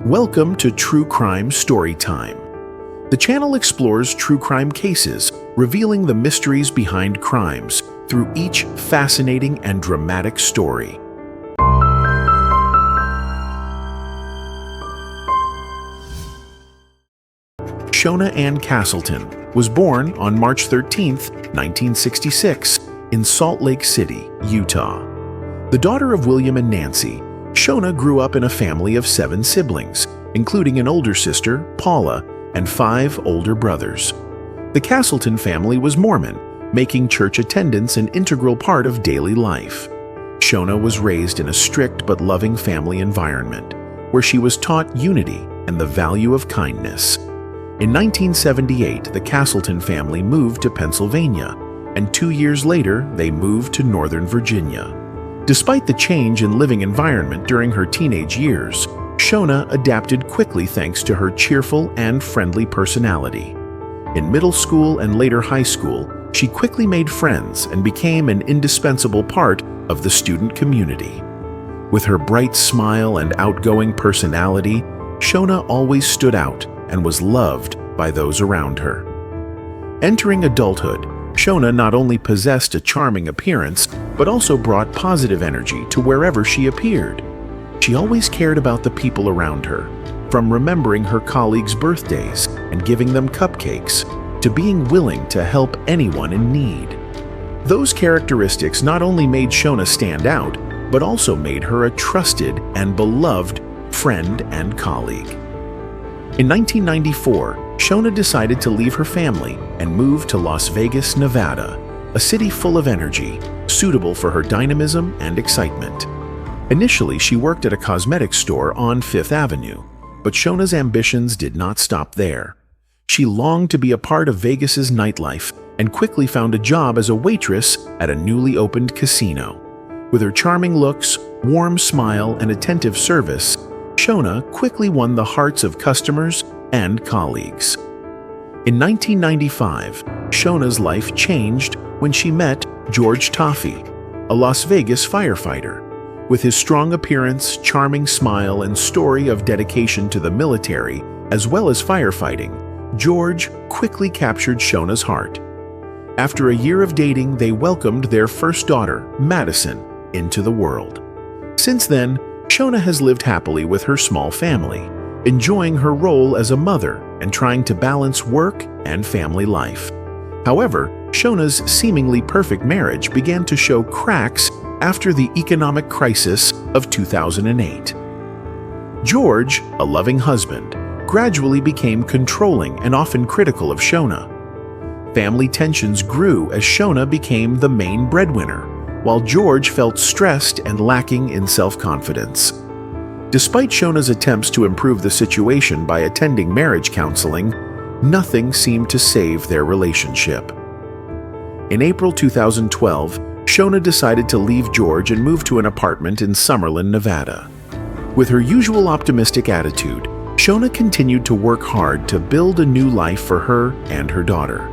Welcome to True Crime Storytime. The channel explores true crime cases, revealing the mysteries behind crimes through each fascinating and dramatic story. Shauna Ann Castleton was born on March 13, 1966, in Salt Lake City, Utah. The daughter of William and Nancy, Shauna grew up in a family of 7 siblings, including an older sister, Paula, and 5 older brothers. The Castleton family was Mormon, making church attendance an integral part of daily life. Shauna was raised in a strict but loving family environment, where she was taught unity and the value of kindness. In 1978, the Castleton family moved to Pennsylvania, and 2 years later, they moved to Northern Virginia. Despite the change in living environment during her teenage years, Shauna adapted quickly thanks to her cheerful and friendly personality. In middle school and later high school, she quickly made friends and became an indispensable part of the student community. With her bright smile and outgoing personality, Shauna always stood out and was loved by those around her. Entering adulthood, Shauna not only possessed a charming appearance, but also brought positive energy to wherever she appeared. She always cared about the people around her, from remembering her colleagues' birthdays and giving them cupcakes, to being willing to help anyone in need. Those characteristics not only made Shauna stand out, but also made her a trusted and beloved friend and colleague. In 1994, Shauna decided to leave her family and move to Las Vegas, Nevada, a city full of energy, suitable for her dynamism and excitement. Initially, she worked at a cosmetics store on 5th Avenue, but Shauna's ambitions did not stop there. She longed to be a part of Vegas's nightlife and quickly found a job as a waitress at a newly opened casino. With her charming looks, warm smile, and attentive service, Shauna quickly won the hearts of customers and colleagues. In 1995, Shauna's life changed when she met George Tiaffay, a Las Vegas firefighter. With his strong appearance, charming smile, and story of dedication to the military, as well as firefighting, George quickly captured Shauna's heart. After a year of dating, they welcomed their first daughter, Madison, into the world. Since then, Shauna has lived happily with her small family, enjoying her role as a mother and trying to balance work and family life. However, Shauna's seemingly perfect marriage began to show cracks after the economic crisis of 2008. George, a loving husband, gradually became controlling and often critical of Shauna. Family tensions grew as Shauna became the main breadwinner, while George felt stressed and lacking in self-confidence. Despite Shauna's attempts to improve the situation by attending marriage counseling, nothing seemed to save their relationship. In April 2012, Shauna decided to leave George and move to an apartment in Summerlin, Nevada. With her usual optimistic attitude, Shauna continued to work hard to build a new life for her and her daughter.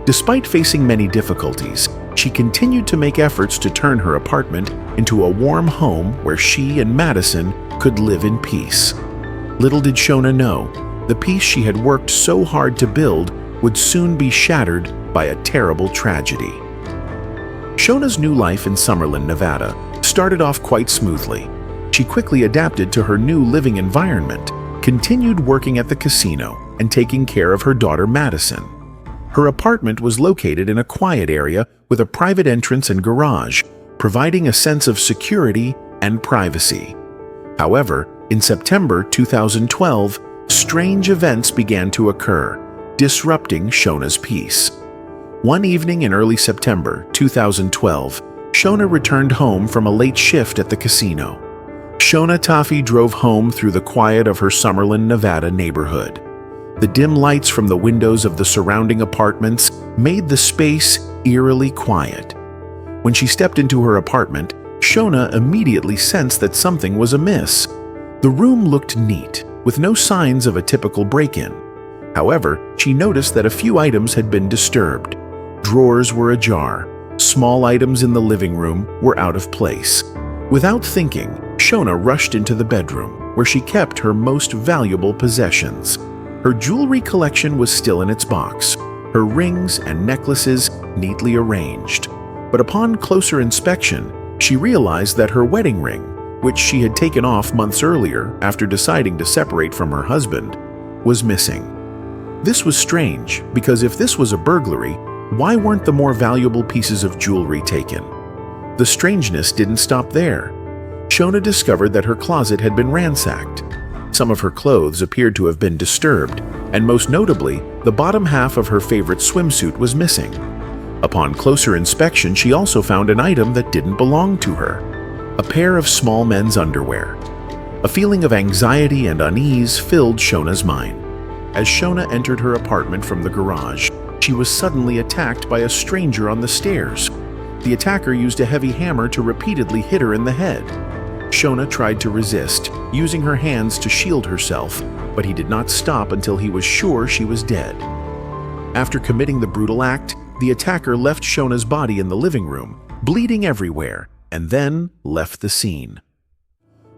Despite facing many difficulties, she continued to make efforts to turn her apartment into a warm home where she and Madison could live in peace. Little did Shauna know, the peace she had worked so hard to build would soon be shattered by a terrible tragedy. Shauna's new life in Summerlin, Nevada, started off quite smoothly. She quickly adapted to her new living environment, continued working at the casino, and taking care of her daughter Madison. Her apartment was located in a quiet area with a private entrance and garage, providing a sense of security and privacy. However, in September 2012, strange events began to occur, disrupting Shauna's peace. One evening in early September 2012, Shauna returned home from a late shift at the casino. Shauna Tiaffay drove home through the quiet of her Summerlin, Nevada neighborhood. The dim lights from the windows of the surrounding apartments made the space eerily quiet. When she stepped into her apartment, Shauna immediately sensed that something was amiss. The room looked neat, with no signs of a typical break-in. However, she noticed that a few items had been disturbed. Drawers were ajar. Small items in the living room were out of place. Without thinking, Shauna rushed into the bedroom. where she kept her most valuable possessions. Her jewelry collection was still in its box, her rings and necklaces neatly arranged. But upon closer inspection, she realized that her wedding ring, which she had taken off months earlier after deciding to separate from her husband, was missing. This was strange, because if this was a burglary, why weren't the more valuable pieces of jewelry taken? The strangeness didn't stop there. Shauna discovered that her closet had been ransacked. Some of her clothes appeared to have been disturbed, and most notably, the bottom half of her favorite swimsuit was missing. Upon closer inspection, she also found an item that didn't belong to her: a pair of small men's underwear. A feeling of anxiety and unease filled Shauna's mind. As Shauna entered her apartment from the garage, she was suddenly attacked by a stranger on the stairs. The attacker used a heavy hammer to repeatedly hit her in the head. Shauna tried to resist, using her hands to shield herself, but he did not stop until he was sure she was dead. After committing the brutal act, the attacker left Shauna's body in the living room, bleeding everywhere, and then left the scene.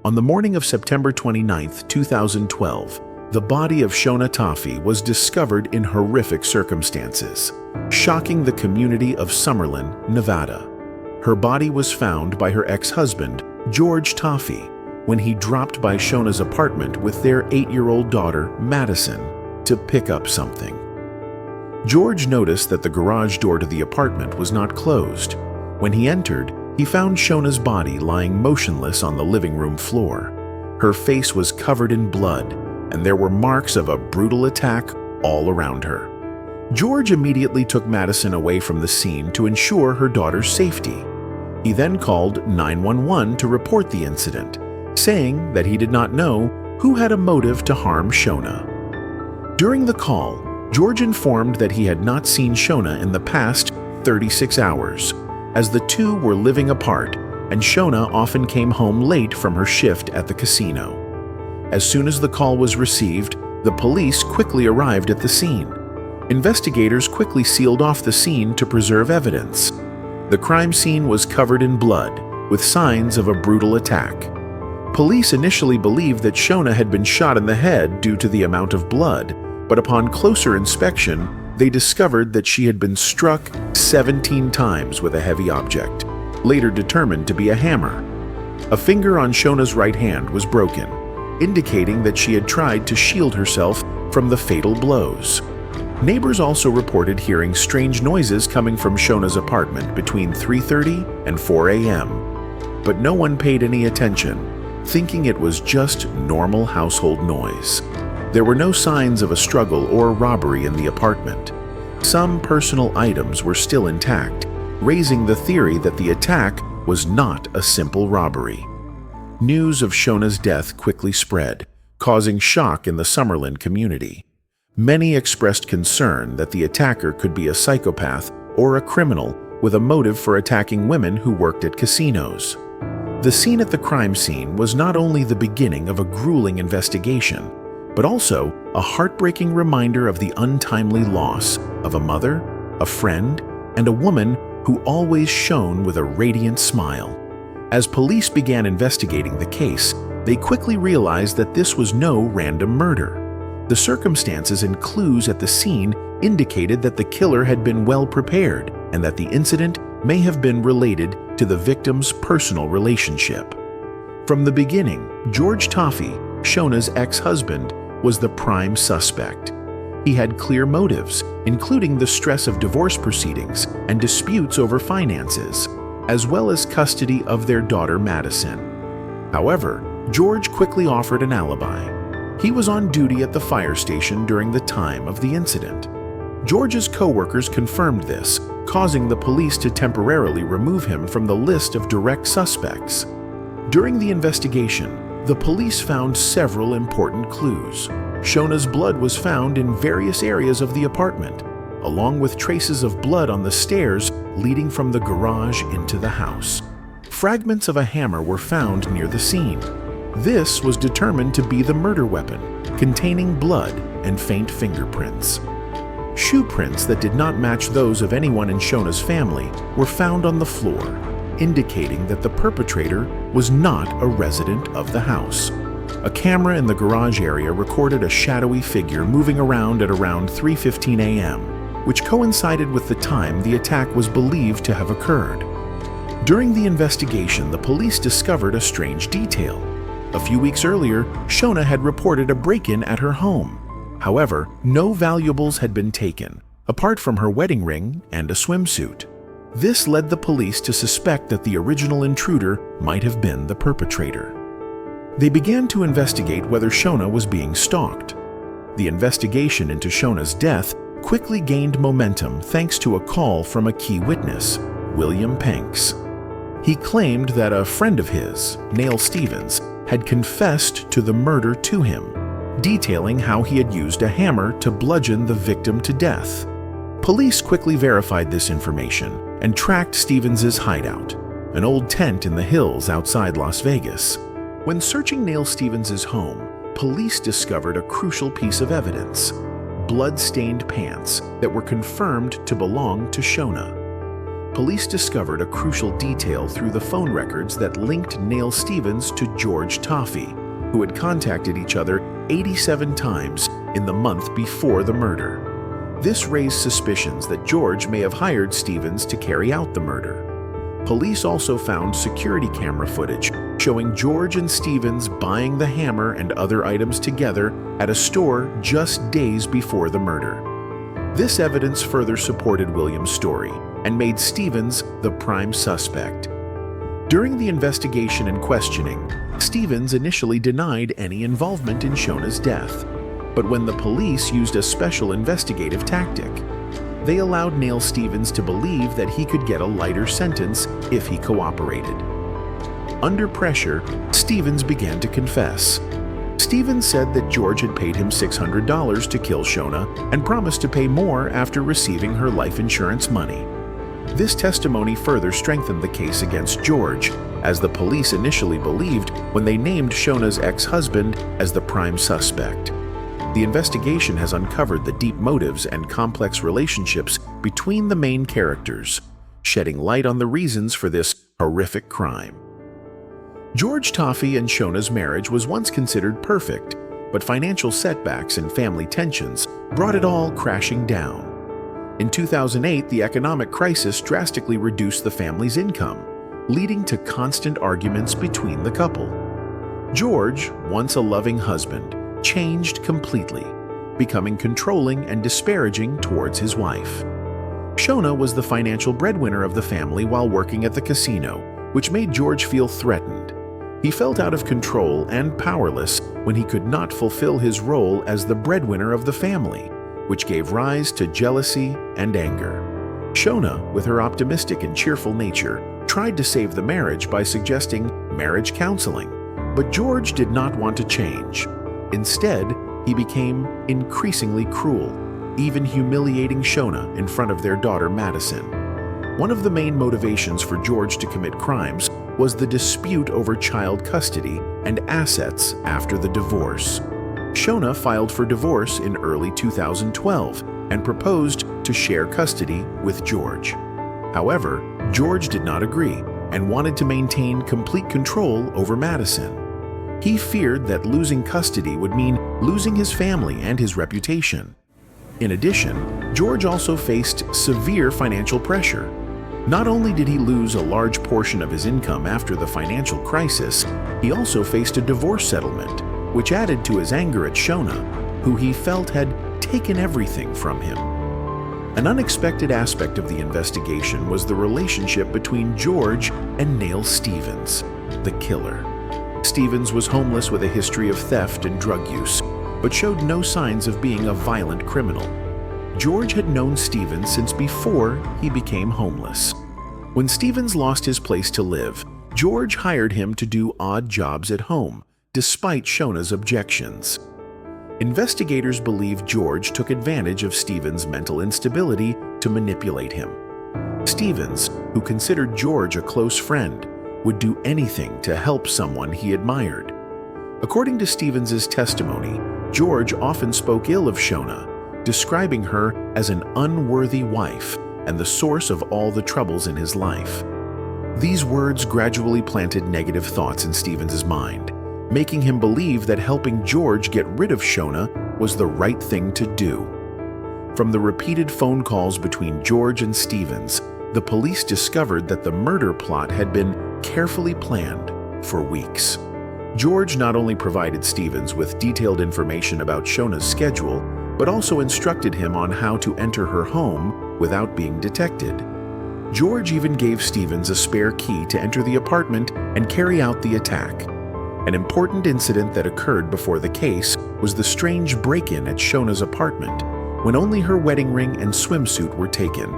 On the morning of September 29, 2012, the body of Shauna Tiaffay was discovered in horrific circumstances, shocking the community of Summerlin, Nevada. Her body was found by her ex-husband, George Tiaffay, when he dropped by Shauna's apartment with their 8-year-old daughter, Madison, to pick up something. George noticed that the garage door to the apartment was not closed. When he entered, he found Shauna's body lying motionless on the living room floor. Her face was covered in blood, and there were marks of a brutal attack all around her. George immediately took Madison away from the scene to ensure her daughter's safety. He then called 911 to report the incident, saying that he did not know who had a motive to harm Shauna. During the call, George informed that he had not seen Shauna in the past 36 hours, as the two were living apart, and Shauna often came home late from her shift at the casino. As soon as the call was received, the police quickly arrived at the scene. Investigators quickly sealed off the scene to preserve evidence. The crime scene was covered in blood, with signs of a brutal attack. Police initially believed that Shauna had been shot in the head due to the amount of blood, but upon closer inspection, they discovered that she had been struck 17 times with a heavy object, later determined to be a hammer. A finger on Shauna's right hand was broken, indicating that she had tried to shield herself from the fatal blows. Neighbors also reported hearing strange noises coming from Shauna's apartment between 3:30 and 4 a.m., but no one paid any attention, thinking it was just normal household noise. There were no signs of a struggle or robbery in the apartment. Some personal items were still intact, raising the theory that the attack was not a simple robbery. News of Shauna's death quickly spread, causing shock in the Summerlin community. Many expressed concern that the attacker could be a psychopath or a criminal with a motive for attacking women who worked at casinos. The scene at the crime scene was not only the beginning of a grueling investigation, but also a heartbreaking reminder of the untimely loss of a mother, a friend, and a woman who always shone with a radiant smile. As police began investigating the case, they quickly realized that this was no random murder. The circumstances and clues at the scene indicated that the killer had been well prepared and that the incident may have been related to the victim's personal relationship. From the beginning, George Tiaffay, Shauna's ex-husband, was the prime suspect. He had clear motives, including the stress of divorce proceedings and disputes over finances, as well as custody of their daughter Madison. However, George quickly offered an alibi. He was on duty at the fire station during the time of the incident. George's co-workers confirmed this, causing the police to temporarily remove him from the list of direct suspects. During the investigation, the police found several important clues. Shauna's blood was found in various areas of the apartment, along with traces of blood on the stairs leading from the garage into the house. Fragments of a hammer were found near the scene. This was determined to be the murder weapon, containing blood and faint fingerprints. Shoe prints that did not match those of anyone in Shauna's family were found on the floor, indicating that the perpetrator was not a resident of the house. A camera in the garage area recorded a shadowy figure moving around at around 3:15 a.m., which coincided with the time the attack was believed to have occurred. During the investigation, the police discovered a strange detail. A few weeks earlier, Shauna had reported a break-in at her home. However, no valuables had been taken, apart from her wedding ring and a swimsuit. This led the police to suspect that the original intruder might have been the perpetrator. They began to investigate whether Shauna was being stalked. The investigation into Shauna's death quickly gained momentum thanks to a call from a key witness, William Panks. He claimed that a friend of his, Neil Stevens, had confessed to the murder to him, detailing how he had used a hammer to bludgeon the victim to death. Police quickly verified this information and tracked Stevens's hideout, an old tent in the hills outside Las Vegas. When searching Neil Stevens's home, police discovered a crucial piece of evidence: blood-stained pants that were confirmed to belong to Shauna. Police discovered a crucial detail through the phone records that linked Neil Stevens to George Tiaffay, who had contacted each other 87 times in the month before the murder. This raised suspicions that George may have hired Stevens to carry out the murder. Police also found security camera footage showing George and Stevens buying the hammer and other items together at a store just days before the murder. This evidence further supported William's story and made Stevens the prime suspect. During the investigation and questioning, Stevens initially denied any involvement in Shauna's death. But when the police used a special investigative tactic, they allowed Neil Stevens to believe that he could get a lighter sentence if he cooperated. Under pressure, Stevens began to confess. Stevens said that George had paid him $600 to kill Shauna and promised to pay more after receiving her life insurance money. This testimony further strengthened the case against George, as the police initially believed when they named Shauna's ex-husband as the prime suspect. The investigation has uncovered the deep motives and complex relationships between the main characters, shedding light on the reasons for this horrific crime. George Tiaffay and Shauna's marriage was once considered perfect, but financial setbacks and family tensions brought it all crashing down. In 2008, the economic crisis drastically reduced the family's income, leading to constant arguments between the couple. George, once a loving husband, changed completely, becoming controlling and disparaging towards his wife. Shauna was the financial breadwinner of the family while working at the casino, which made George feel threatened. He felt out of control and powerless when he could not fulfill his role as the breadwinner of the family, which gave rise to jealousy and anger. Shauna, with her optimistic and cheerful nature, tried to save the marriage by suggesting marriage counseling, but George did not want to change. Instead, he became increasingly cruel, even humiliating Shauna in front of their daughter Madison. One of the main motivations for George to commit crimes was the dispute over child custody and assets after the divorce. Shauna filed for divorce in early 2012 and proposed to share custody with George. However, George did not agree and wanted to maintain complete control over Madison. He feared that losing custody would mean losing his family and his reputation. In addition, George also faced severe financial pressure. Not only did he lose a large portion of his income after the financial crisis, he also faced a divorce settlement, which added to his anger at Shauna, who he felt had taken everything from him. An unexpected aspect of the investigation was the relationship between George and Neil Stevens, the killer. Stevens was homeless with a history of theft and drug use, but showed no signs of being a violent criminal. George had known Stevens since before he became homeless. When Stevens lost his place to live, George hired him to do odd jobs at home, despite Shauna's objections. Investigators believe George took advantage of Stevens' mental instability to manipulate him. Stevens, who considered George a close friend, would do anything to help someone he admired. According to Stevens' testimony, George often spoke ill of Shauna, describing her as an unworthy wife and the source of all the troubles in his life. These words gradually planted negative thoughts in Stevens' mind, making him believe that helping George get rid of Shauna was the right thing to do. From the repeated phone calls between George and Stevens, the police discovered that the murder plot had been carefully planned for weeks. George not only provided Stevens with detailed information about Shauna's schedule, but also instructed him on how to enter her home without being detected. George even gave Stevens a spare key to enter the apartment and carry out the attack. An important incident that occurred before the case was the strange break-in at Shauna's apartment, when only her wedding ring and swimsuit were taken.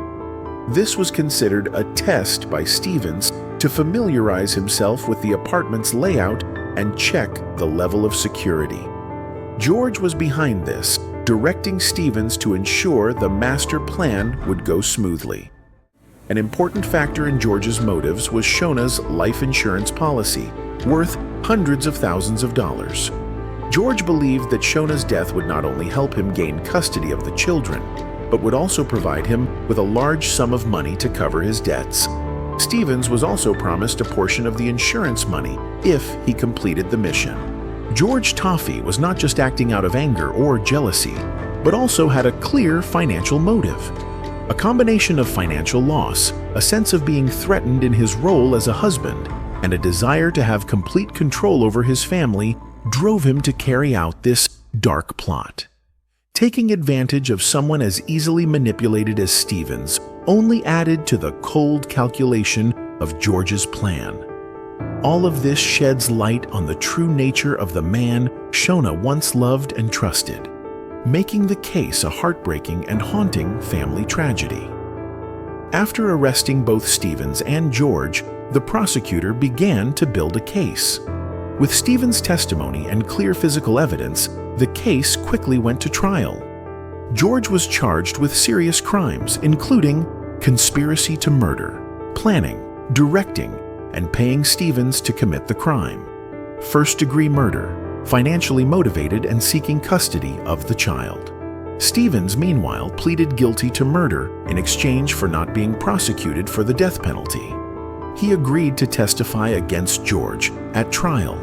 This was considered a test by Stevens to familiarize himself with the apartment's layout and check the level of security. George was behind this, directing Stevens to ensure the master plan would go smoothly. An important factor in George's motives was Shauna's life insurance policy, worth hundreds of thousands of dollars. George believed that Shauna's death would not only help him gain custody of the children, but would also provide him with a large sum of money to cover his debts. Stevens was also promised a portion of the insurance money if he completed the mission. George Tiaffay was not just acting out of anger or jealousy, but also had a clear financial motive. A combination of financial loss, a sense of being threatened in his role as a husband, and a desire to have complete control over his family drove him to carry out this dark plot. Taking advantage of someone as easily manipulated as Stevens only added to the cold calculation of George's plan. All of this sheds light on the true nature of the man Shauna once loved and trusted, making the case a heartbreaking and haunting family tragedy. After arresting both Stevens and George, the prosecutor began to build a case. With Stevens' testimony and clear physical evidence, the case quickly went to trial. George was charged with serious crimes, including conspiracy to murder, planning, directing, and paying Stevens to commit the crime, first-degree murder, financially motivated and seeking custody of the child. Stevens, meanwhile, pleaded guilty to murder in exchange for not being prosecuted for the death penalty. He agreed to testify against George at trial.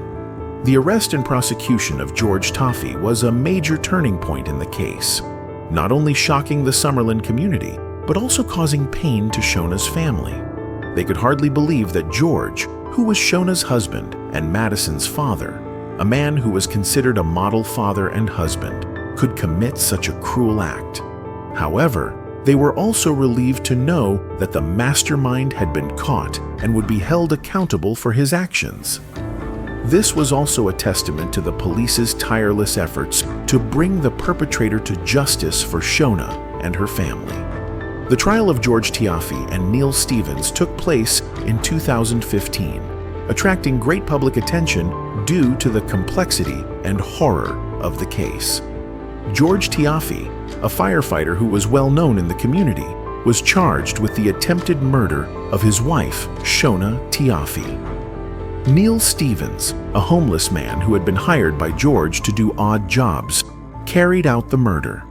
The arrest and prosecution of George Tiaffay was a major turning point in the case, not only shocking the Summerlin community, but also causing pain to Shauna's family. They could hardly believe that George, who was Shauna's husband and Madison's father, a man who was considered a model father and husband, could commit such a cruel act. However, they were also relieved to know that the mastermind had been caught and would be held accountable for his actions. This was also a testament to the police's tireless efforts to bring the perpetrator to justice for Shauna and her family. The trial of George Tiaffay and Neil Stevens took place in 2015, attracting great public attention due to the complexity and horror of the case. George Tiaffay, a firefighter who was well known in the community, was charged with the attempted murder of his wife, Shauna Tiaffay. Neil Stevens, a homeless man who had been hired by George to do odd jobs, carried out the murder.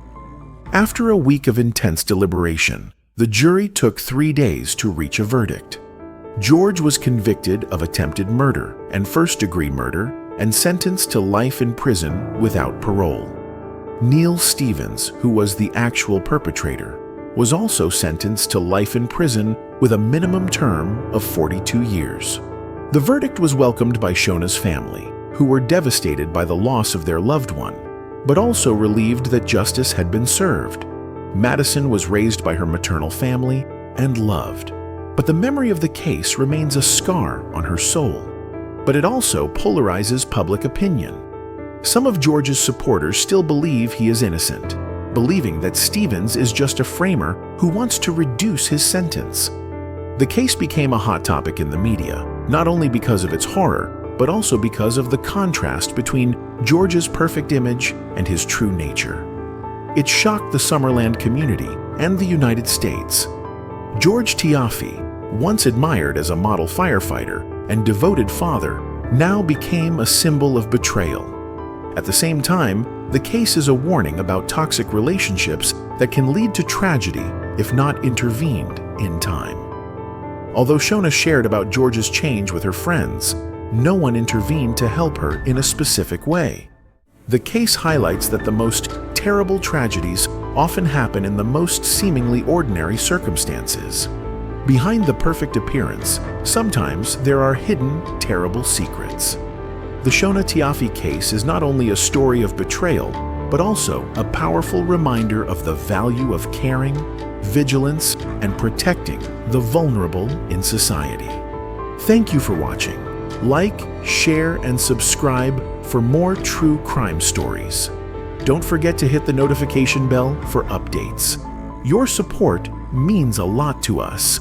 After a week of intense deliberation, the jury took 3 days to reach a verdict. George was convicted of attempted murder and first-degree murder and sentenced to life in prison without parole. Neil Stevens, who was the actual perpetrator, was also sentenced to life in prison with a minimum term of 42 years. The verdict was welcomed by Shauna's family, who were devastated by the loss of their loved one, but also relieved that justice had been served. Madison was raised by her maternal family and loved, but the memory of the case remains a scar on her soul. But it also polarizes public opinion. Some of George's supporters still believe he is innocent, believing that Stevens is just a framer who wants to reduce his sentence. The case became a hot topic in the media, not only because of its horror, but also because of the contrast between George's perfect image and his true nature. It shocked the Summerland community and the United States. George Tiaffay, once admired as a model firefighter and devoted father, now became a symbol of betrayal. At the same time, the case is a warning about toxic relationships that can lead to tragedy if not intervened in time. Although Shauna shared about George's change with her friends, no one intervened to help her in a specific way. The case highlights that the most terrible tragedies often happen in the most seemingly ordinary circumstances. Behind the perfect appearance, sometimes there are hidden, terrible secrets. The Shauna Tiaffay case is not only a story of betrayal, but also a powerful reminder of the value of caring, vigilance, and protecting the vulnerable in society. Thank you for watching. Like, share, and subscribe for more true crime stories. Don't forget to hit the notification bell for updates. Your support means a lot to us.